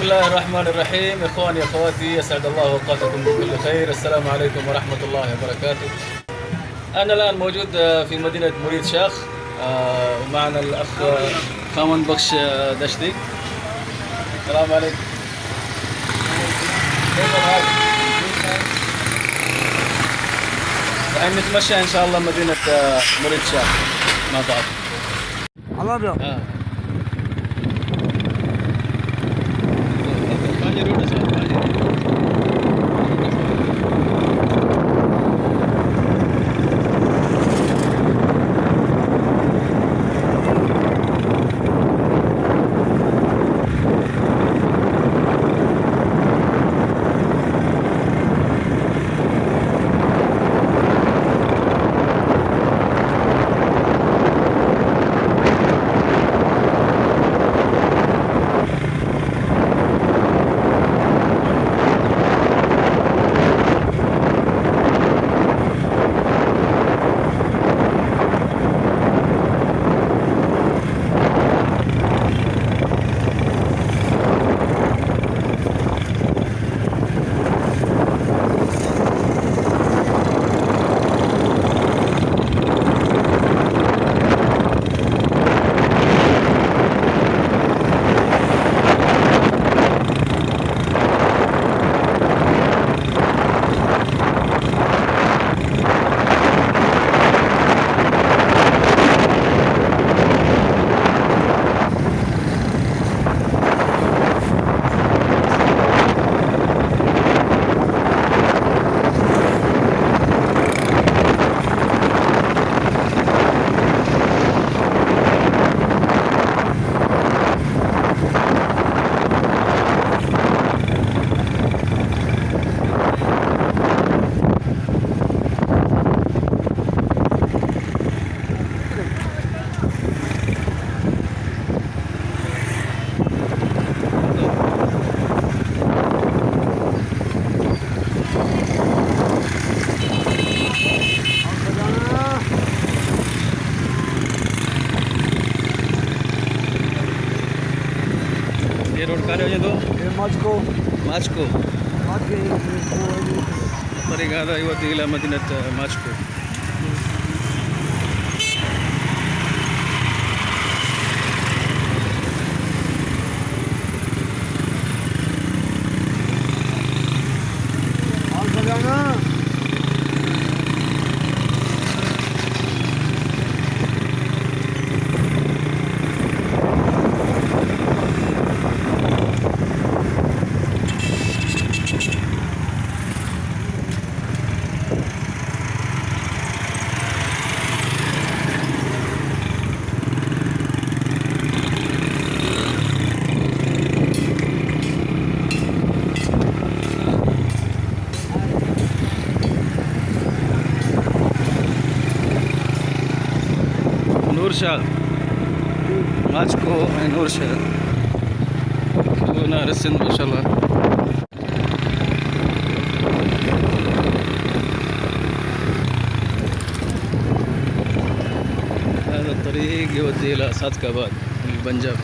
الله الرحمن الرحيم. إخواني أخواتي، أسعد الله أوقاتكم بكل خير. السلام عليكم ورحمة الله وبركاته. أنا الآن موجود في مدينة مريد شاخ، ومعنا الأخ خامن بخش دشتي. السلام عليكم. كيف الحال؟ راح نتمشى إن شاء الله مدينة مريد شاخ مع بعض. الله ये रोड कहाँ है? ماسكو ماسكو. الطريق هذا يودي إلى مدينة ماسكو. نورشا ماسكو نورشا ونهر السند ما شاء الله. هذا الطريق يودي إلى صادقاباد في البنجاب.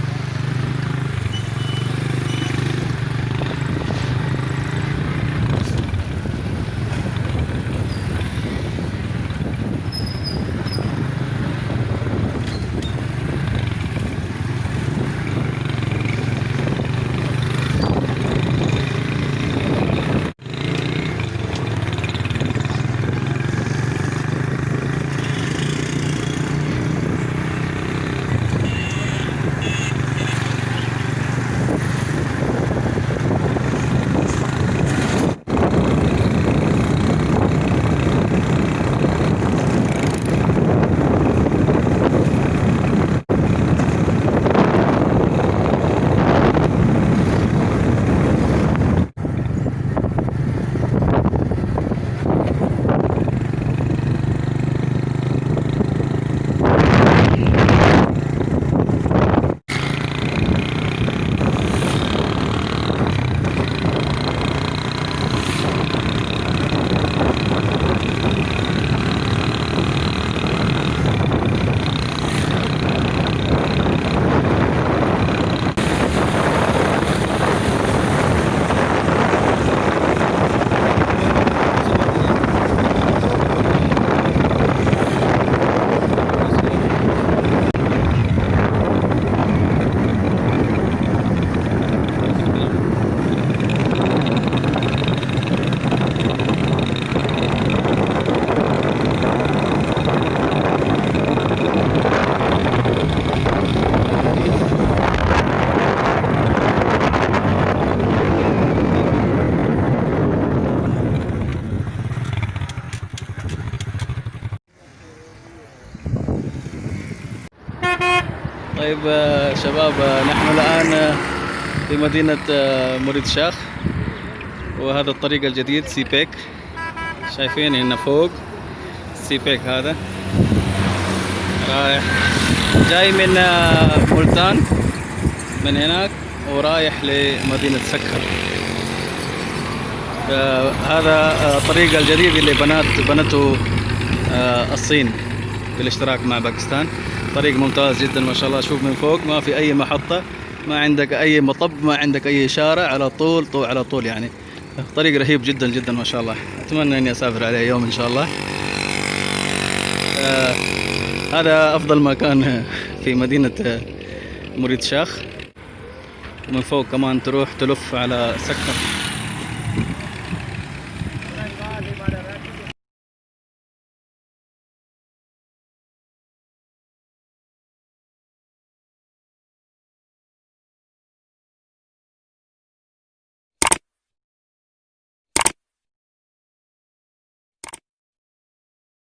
طيب شباب، نحن الآن في مدينة مريد شاخ، وهذا الطريق الجديد سيبيك. شايفين هنا فوق سيبيك، هذا رايح جاي من ملتان من هناك ورايح لمدينة سكر. هذا الطريق الجديد اللي بنته الصين بالاشتراك مع باكستان. طريق ممتاز جدا ما شاء الله. شوف من فوق ما في اي محطة، ما عندك اي مطب، ما عندك اي شارع، على طول على طول يعني. طريق رهيب جدا جدا ما شاء الله. اتمنى اني اسافر عليه يوم ان شاء الله. هذا افضل مكان في مدينة مريد شاخ. ومن فوق كمان تروح تلف على سكر.